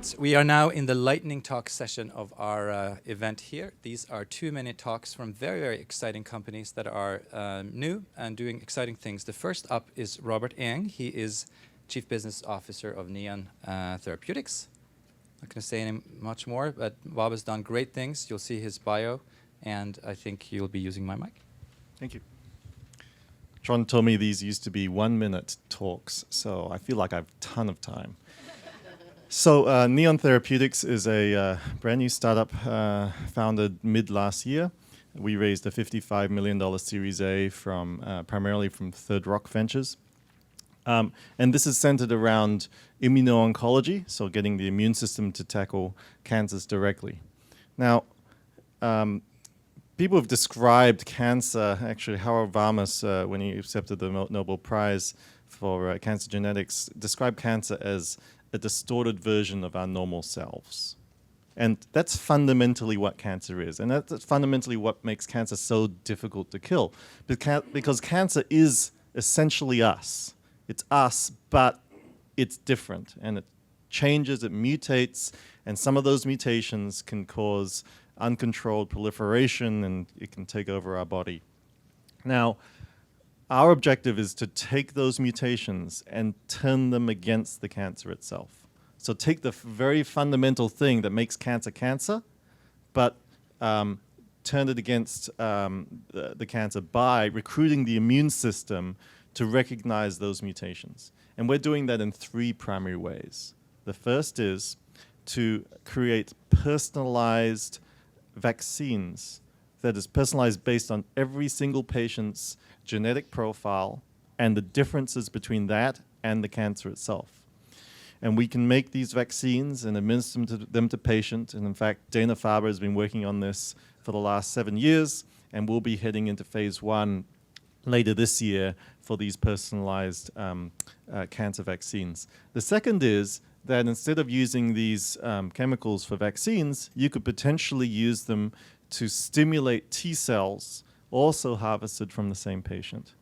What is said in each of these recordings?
right, we are now in the lightning talk session of our event here. These are 2-minute talks from very, very exciting companies that are new and doing exciting things. The first up is Robert Eng. He is Chief Business Officer of Neon Therapeutics. Not going to say any much more, but Bob has done great things. You'll see his bio, and I think you'll be using my mic. Thank you. Trond told me these used to be 1-minute talks, so I feel like I have a ton of time. So Neon Therapeutics is a brand new startup founded mid last year. We raised a $55 million Series A from primarily from Third Rock Ventures. And this is centered around immuno-oncology, so getting the immune system to tackle cancers directly. Now, people have described cancer, actually Howard Varmus, when he accepted the Nobel Prize for cancer genetics, described cancer as a distorted version of our normal selves. And that's fundamentally what cancer is. And that's fundamentally what makes cancer so difficult to kill. Because cancer is essentially us. It's us, but it's different. And it changes, it mutates, and some of those mutations can cause uncontrolled proliferation, and it can take over our body. Now, our objective is to take those mutations and turn them against the cancer itself. So take the very fundamental thing that makes cancer cancer, but turn it against the cancer by recruiting the immune system to recognize those mutations. And we're doing that in 3 primary ways. The first is to create personalized vaccines that is personalized based on every single patient's genetic profile and the differences between that and the cancer itself. And we can make these vaccines and administer them to patients. And in fact, Dana-Farber has been working on this for the last 7 years, and we'll be heading into phase 1 later this year for these personalized cancer vaccines. The second is that instead of using these chemicals for vaccines, you could potentially use them to stimulate T cells also harvested from the same patient.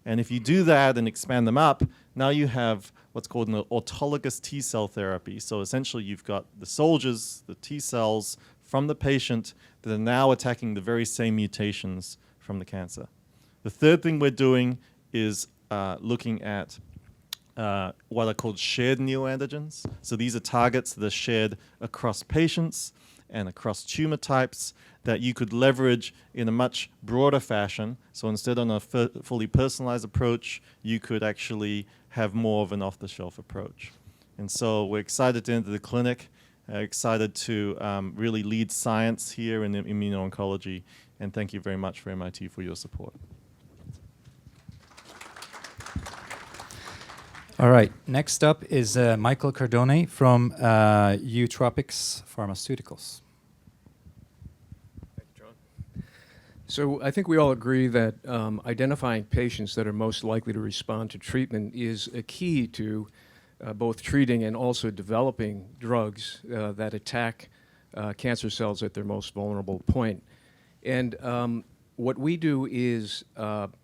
And if you do that and expand them up, now you have what's called an autologous T cell therapy. So essentially you've got the soldiers, the T cells from the patient that are now attacking the very same mutations from the cancer. The third thing we're doing is looking at what are called shared neoantigens. So these are targets that are shared across patients and across tumor types that you could leverage in a much broader fashion. So instead of a fully personalized approach, you could actually have more of an off-the-shelf approach. And so we're excited to enter the clinic, excited to really lead science here in immuno-oncology, and thank you very much for MIT for your support. All right, next up is Michael Cardone from uTropics Pharmaceuticals. Thank you, John. So I think we all agree that identifying patients that are most likely to respond to treatment is a key to both treating and also developing drugs that attack cancer cells at their most vulnerable point. And what we do is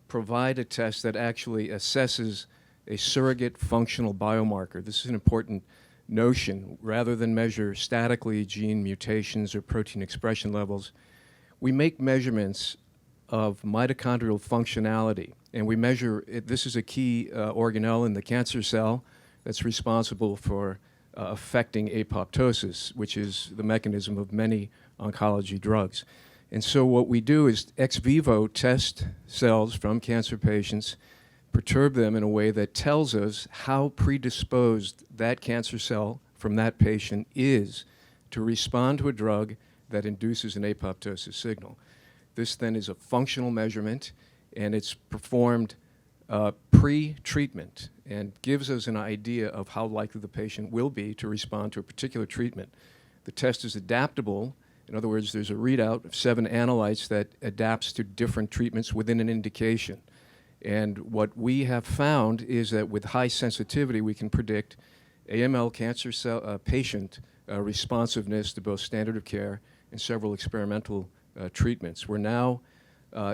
provide a test that actually assesses a surrogate functional biomarker. This is an important notion. Rather than measure statically gene mutations or protein expression levels, we make measurements of mitochondrial functionality. And we measure, this is a key organelle in the cancer cell that's responsible for affecting apoptosis, which is the mechanism of many oncology drugs. And so what we do is ex vivo test cells from cancer patients, perturb them in a way that tells us how predisposed that cancer cell from that patient is to respond to a drug that induces an apoptosis signal. This then is a functional measurement, and it's performed pre-treatment and gives us an idea of how likely the patient will be to respond to a particular treatment. The test is adaptable. In other words, there's a readout of 7 analytes that adapts to different treatments within an indication. And what we have found is that with high sensitivity, we can predict AML cancer cell patient responsiveness to both standard of care and several experimental treatments. We're now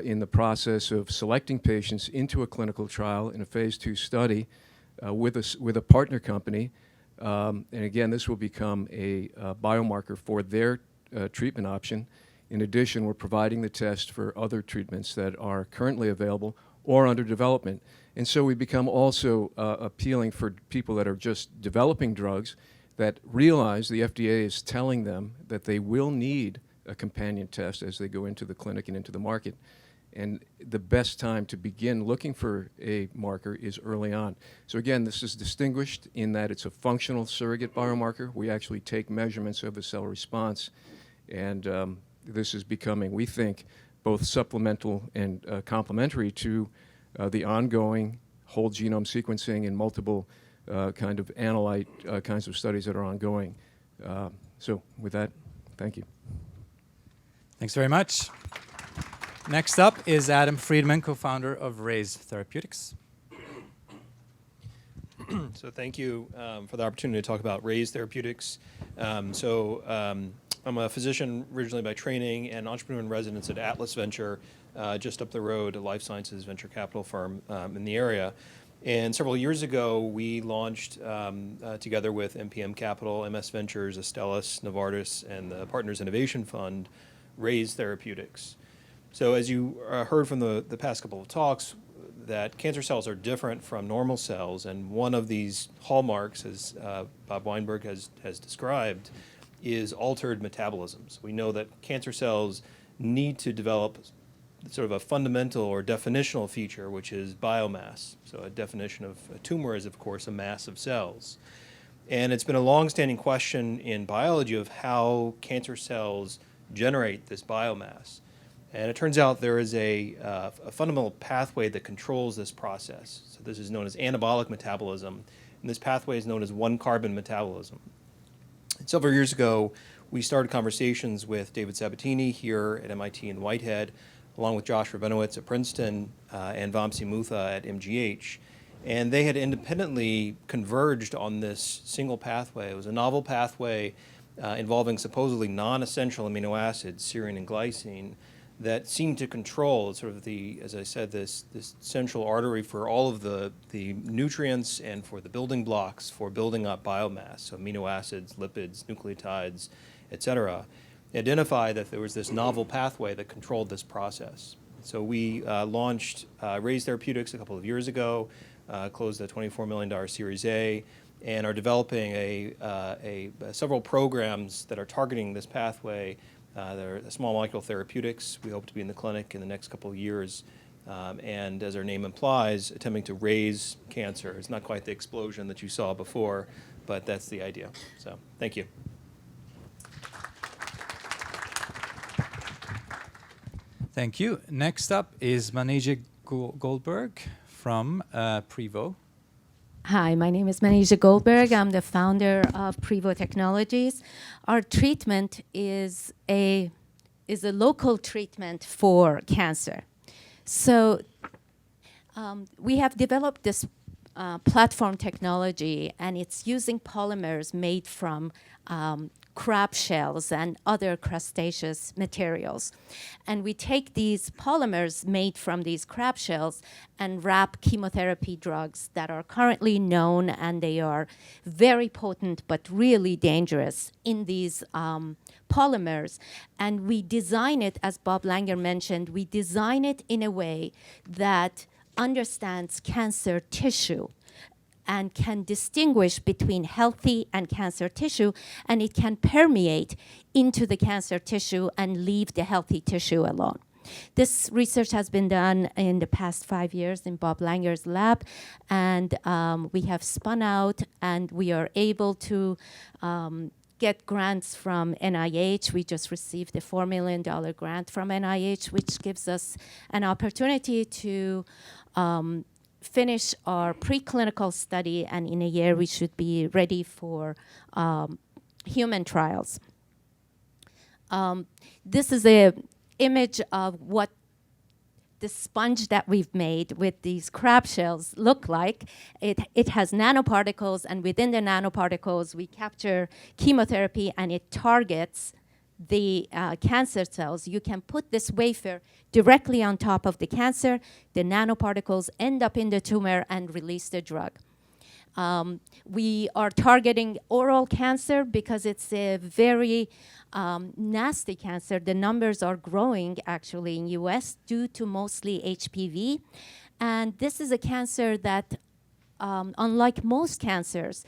in the process of selecting patients into a clinical trial in a phase 2 study with a partner company And again, this will become a biomarker for their treatment option. In addition, we're providing the test for other treatments that are currently available or under development. And so we become also appealing for people that are just developing drugs that realize the FDA is telling them that they will need a companion test as they go into the clinic and into the market. And the best time to begin looking for a marker is early on. So again, this is distinguished in that it's a functional surrogate biomarker. We actually take measurements of the cell response, and this is becoming, we think, both supplemental and complementary to the ongoing whole genome sequencing and multiple kind of analyte kinds of studies that are ongoing. So with that, thank you. Thanks very much. Next up is Adam Friedman, co-founder of Raise Therapeutics. So thank you for the opportunity to talk about Raise Therapeutics. I'm a physician originally by training and entrepreneur in residence at Atlas Venture, just up the road, a life sciences venture capital firm in the area. And several years ago, we launched together with MPM Capital, MS Ventures, Astellas, Novartis, and the Partners Innovation Fund, Raise Therapeutics. So as you heard from the past couple of talks, that cancer cells are different from normal cells, and one of these hallmarks, as Bob Weinberg has described, is altered metabolisms. We know that cancer cells need to develop sort of a fundamental or definitional feature, which is biomass. So a definition of a tumor is, of course, a mass of cells. And it's been a long-standing question in biology of how cancer cells generate this biomass. And it turns out there is a fundamental pathway that controls this process. So this is known as anabolic metabolism, and this pathway is known as one-carbon metabolism. And several years ago, we started conversations with David Sabatini here at MIT in Whitehead, along with Josh Rabinowitz at Princeton and Vamsi Mutha at MGH. And they had independently converged on this single pathway. It was a novel pathway involving supposedly non-essential amino acids, serine and glycine, that seemed to control sort of the, as I said, this central artery for all of the nutrients and for the building blocks for building up biomass, so amino acids, lipids, nucleotides, et cetera. Identified that there was this novel pathway that controlled this process. So we launched Raise Therapeutics a couple of years ago, closed a $24 million Series A, and are developing several programs that are targeting this pathway. They're small molecule therapeutics. We hope to be in the clinic in the next couple of years. And as our name implies, attempting to raise cancer. It's not quite the explosion that you saw before, but that's the idea. So thank you. Thank you. Next up is Manijeh Goldberg from Privo. Hi, my name is Manijeh Goldberg. I'm the founder of Privo Technologies. Our treatment is a local treatment for cancer. So we have developed this platform technology, and it's using polymers made from crab shells and other crustaceous materials. And we take these polymers made from these crab shells and wrap chemotherapy drugs that are currently known, and they are very potent but really dangerous in these polymers. And we design it, as Bob Langer mentioned, we design it in a way that understands cancer tissue and can distinguish between healthy and cancer tissue, and it can permeate into the cancer tissue and leave the healthy tissue alone. This research has been done in the past 5 years in Bob Langer's lab, and we have spun out, and we are able to get grants from NIH. We just received a $4 million grant from NIH, which gives us an opportunity to finish our preclinical study, and in a year we should be ready for human trials. This is an image of what the sponge that we've made with these crab shells look like. It has nanoparticles, and within the nanoparticles we capture chemotherapy, and it targets the cancer cells. You can put this wafer directly on top of the cancer. The nanoparticles end up in the tumor and release the drug. We are targeting oral cancer because it's a very nasty cancer. The numbers are growing actually in US due to mostly HPV. And this is a cancer that, unlike most cancers,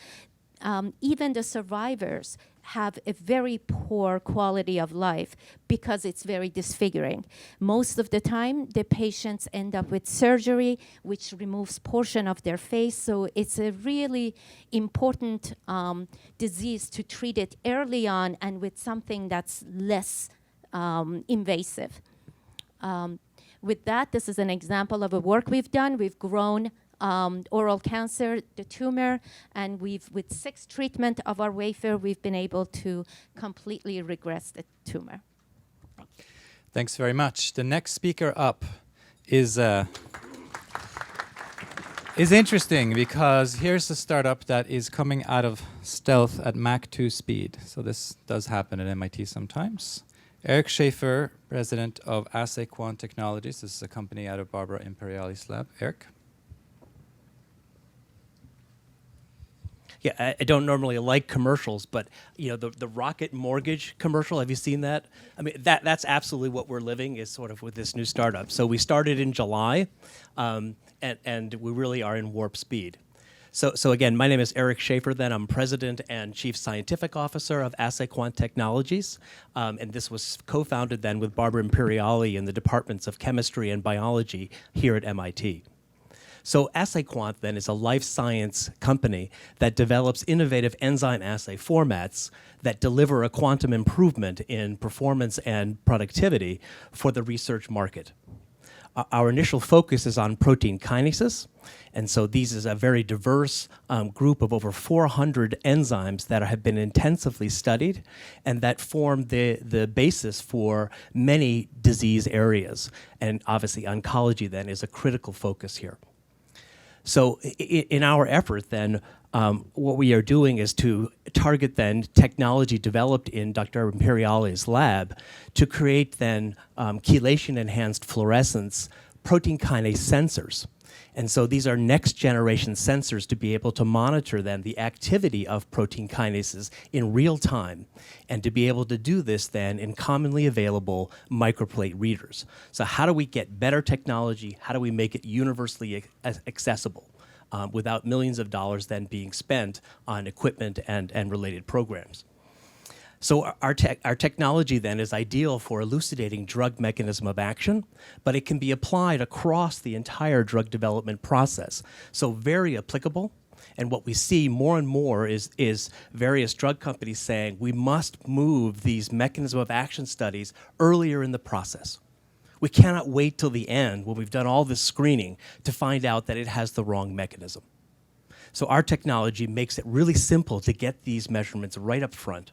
even the survivors have a very poor quality of life because it's very disfiguring. Most of the time, the patients end up with surgery, which removes portion of their face. So it's a really important disease to treat it early on and with something that's less invasive. With that, this is an example of a work we've done. We've grown oral cancer, the tumor, and with 6 treatment of our wafer, we've been able to completely regress the tumor. Thanks very much. The next speaker up is interesting because here's a startup that is coming out of stealth at Mach 2 speed. So this does happen at MIT sometimes. Erik Schaefer, president of AssayQuant Technologies. This is a company out of Barbara Imperiali's lab. Erik? Yeah, I don't normally like commercials, but you know the Rocket Mortgage commercial. Have you seen that? I mean, that's absolutely what we're living is sort of with this new startup. So we started in July, and we really are in warp speed. So again, my name is Erik Schaefer. Then I'm president and chief scientific officer of AssayQuant Technologies, and this was co-founded then with Barbara Imperiali in the departments of chemistry and biology here at MIT. So AssayQuant then is a life science company that develops innovative enzyme assay formats that deliver a quantum improvement in performance and productivity for the research market. Our initial focus is on protein kinases, and so these is a very diverse group of over 400 enzymes that have been intensively studied and that form the basis for many disease areas. And obviously oncology then is a critical focus here. So in our effort then, what we are doing is to target then technology developed in Dr. Imperiali's lab to create then chelation-enhanced fluorescence protein kinase sensors. And so these are next generation sensors to be able to monitor then the activity of protein kinases in real time and to be able to do this then in commonly available microplate readers. So how do we get better technology? How do we make it universally accessible without millions of dollars then being spent on equipment and related programs? So our technology then is ideal for elucidating drug mechanism of action, but it can be applied across the entire drug development process. So very applicable. And what we see more and more is various drug companies saying we must move these mechanism of action studies earlier in the process. We cannot wait till the end when we've done all this screening to find out that it has the wrong mechanism. So our technology makes it really simple to get these measurements right up front.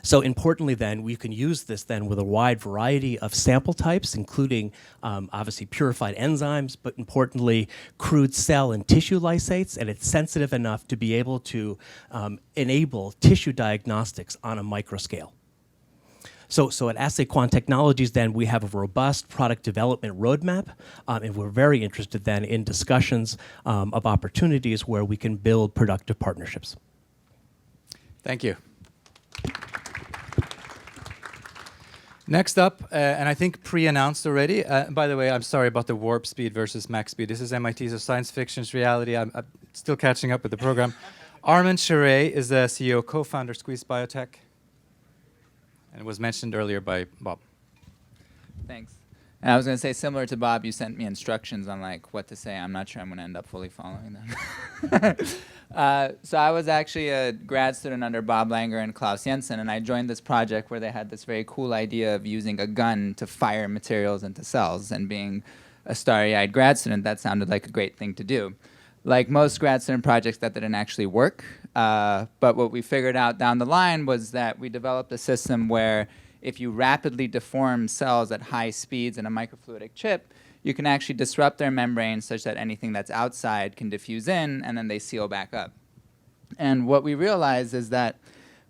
So importantly then, we can use this then with a wide variety of sample types, including obviously purified enzymes, but importantly, crude cell and tissue lysates, and it's sensitive enough to be able to enable tissue diagnostics on a microscale. So at AssayQuant Technologies then, we have a robust product development roadmap, and we're very interested then in discussions of opportunities where we can build productive partnerships. Thank you. Next up, and I think pre-announced already, by the way, I'm sorry about the warp speed versus Mach speed. This is MIT, so science fiction's reality. I'm still catching up with the program. Armon Sharei is the CEO, co-founder, Squeeze Biotech, and it was mentioned earlier by Bob. Thanks. And I was going to say, similar to Bob, you sent me instructions on like what to say. I'm not sure I'm going to end up fully following them. So I was actually a grad student under Bob Langer and Klaus Jensen, and I joined this project where they had this very cool idea of using a gun to fire materials into cells. And being a starry-eyed grad student, that sounded like a great thing to do. Like most grad student projects, that didn't actually work. But what we figured out down the line was that we developed a system where if you rapidly deform cells at high speeds in a microfluidic chip, you can actually disrupt their membranes such that anything that's outside can diffuse in, and then they seal back up. And what we realized is that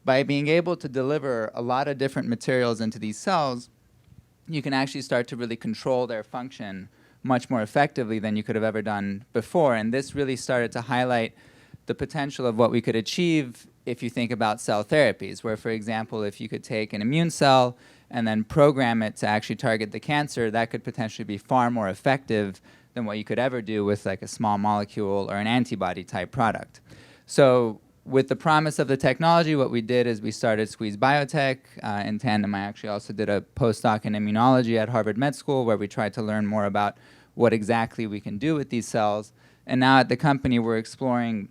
by being able to deliver a lot of different materials into these cells, you can actually start to really control their function much more effectively than you could have ever done before. And this really started to highlight the potential of what we could achieve if you think about cell therapies, where, for example, if you could take an immune cell and then program it to actually target the cancer, that could potentially be far more effective than what you could ever do with like a small molecule or an antibody type product. So with the promise of the technology, what we did is we started Squeeze Biotech. In tandem, I actually also did a postdoc in immunology at Harvard Med School, where we tried to learn more about what exactly we can do with these cells. And now at the company, we're exploring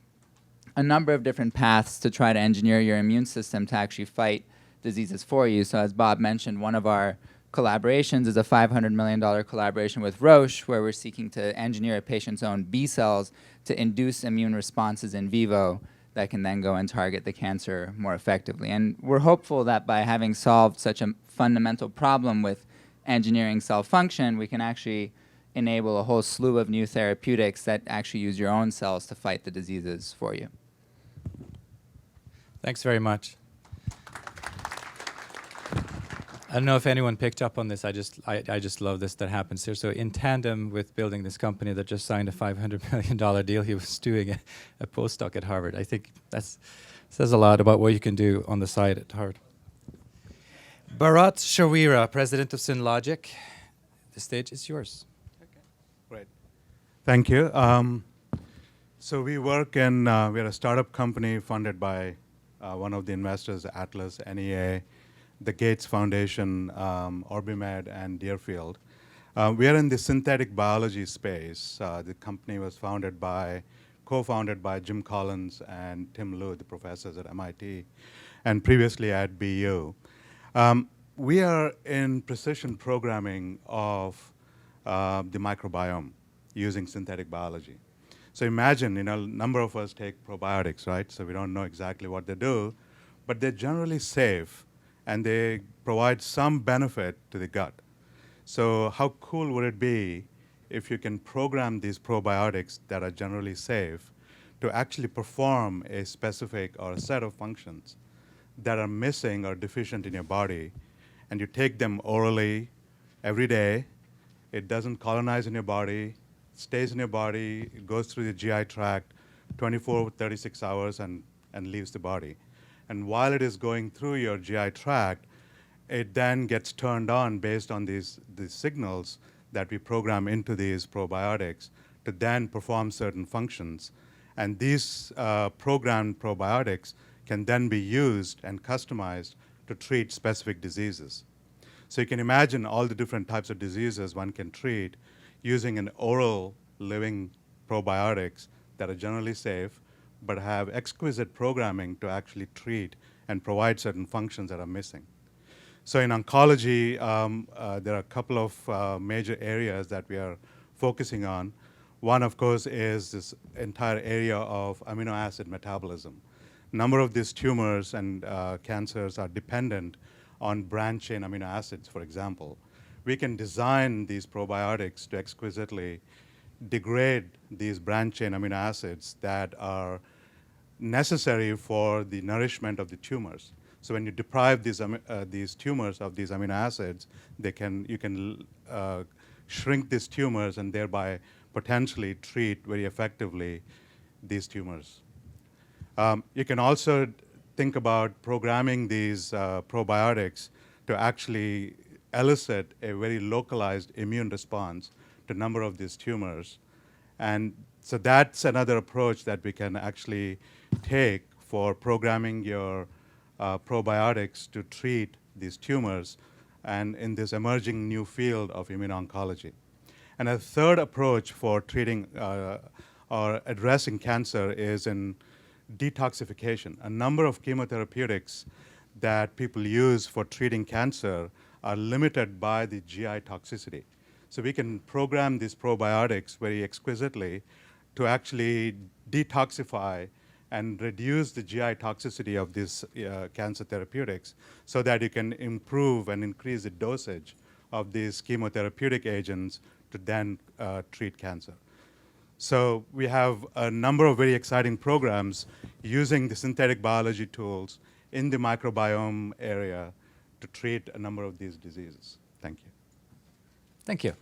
a number of different paths to try to engineer your immune system to actually fight diseases for you. So as Bob mentioned, one of our collaborations is a $500 million collaboration with Roche, where we're seeking to engineer a patient's own B cells to induce immune responses in vivo that can then go and target the cancer more effectively. And we're hopeful that by having solved such a fundamental problem with engineering cell function, we can actually enable a whole slew of new therapeutics that actually use your own cells to fight the diseases for you. Thanks very much. I don't know if anyone picked up on this. I just love this that happens here. So in tandem with building this company that just signed a $500 million deal, he was doing a postdoc at Harvard. I think that says a lot about what you can do on the side at Harvard. Bharatt Chowrira, president of Synlogic. The stage is yours. Okay. Great. Thank you. So we work in, we're a startup company funded by one of the investors, Atlas, NEA, the Gates Foundation, OrbiMed, and Deerfield. We are in the synthetic biology space. The company was co-founded by Jim Collins and Tim Lu, the professors at MIT, and previously at BU. We are in precision programming of the microbiome using synthetic biology. So imagine, a number of us take probiotics, right? So we don't know exactly what they do, but they're generally safe, and they provide some benefit to the gut. So how cool would it be if you can program these probiotics that are generally safe to actually perform a specific or a set of functions that are missing or deficient in your body, and you take them orally every day. It doesn't colonize in your body, stays in your body, it goes through the GI tract 24, 36 hours and leaves the body. And while it is going through your GI tract, it then gets turned on based on these signals that we program into these probiotics to then perform certain functions. And these programmed probiotics can then be used and customized to treat specific diseases. So you can imagine all the different types of diseases one can treat using an oral living probiotics that are generally safe, but have exquisite programming to actually treat and provide certain functions that are missing. So in oncology, there are a couple of major areas that we are focusing on. One, of course, is this entire area of amino acid metabolism. A number of these tumors and cancers are dependent on branched chain amino acids, for example. We can design these probiotics to exquisitely degrade these branched chain amino acids that are necessary for the nourishment of the tumors. So when you deprive these tumors of these amino acids, you can shrink these tumors and thereby potentially treat very effectively these tumors. You can also think about programming these probiotics to actually elicit a very localized immune response to a number of these tumors. And so that's another approach that we can actually take for programming your probiotics to treat these tumors and in this emerging new field of immuno-oncology. And a third approach for treating or addressing cancer is in detoxification. A number of chemotherapeutics that people use for treating cancer are limited by the GI toxicity. So we can program these probiotics very exquisitely to actually detoxify and reduce the GI toxicity of these cancer therapeutics so that you can improve and increase the dosage of these chemotherapeutic agents to then treat cancer. So we have a number of very exciting programs using the synthetic biology tools in the microbiome area to treat a number of these diseases. Thank you. Thank you.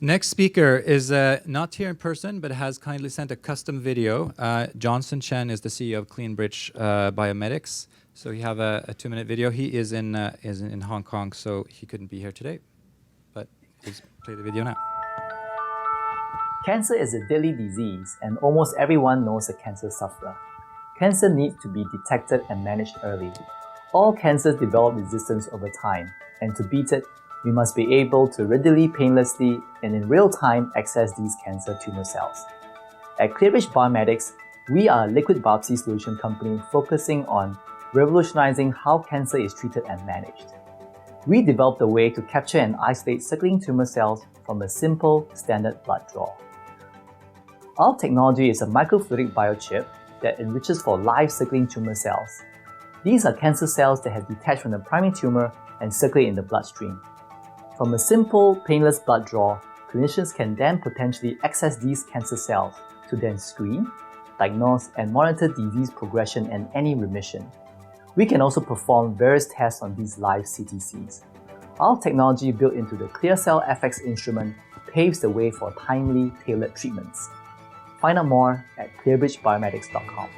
Next speaker is not here in person, but has kindly sent a custom video. Chen is the CEO of Clearbridge Biomedics. So you have a 2-minute video. He is in Hong Kong, so he couldn't be here today. But please play the video now. Cancer is a deadly disease, and almost everyone knows a cancer sufferer. Cancer needs to be detected and managed early. All cancers develop resistance over time, and to beat it, we must be able to readily, painlessly, and in real time access these cancer tumor cells. At Clearbridge Biomedics, we are a liquid biopsy solution company focusing on revolutionizing how cancer is treated and managed. We developed a way to capture and isolate circulating tumor cells from a simple, standard blood draw. Our technology is a microfluidic biochip that enriches for live circulating tumor cells. These are cancer cells that have detached from the primary tumor and circulate in the bloodstream. From a simple, painless blood draw, clinicians can then potentially access these cancer cells to then screen, diagnose, and monitor disease progression and any remission. We can also perform various tests on these live CTCs. Our technology built into the ClearCell FX instrument paves the way for timely, tailored treatments. Find out more at clearbridgebiomedics.com.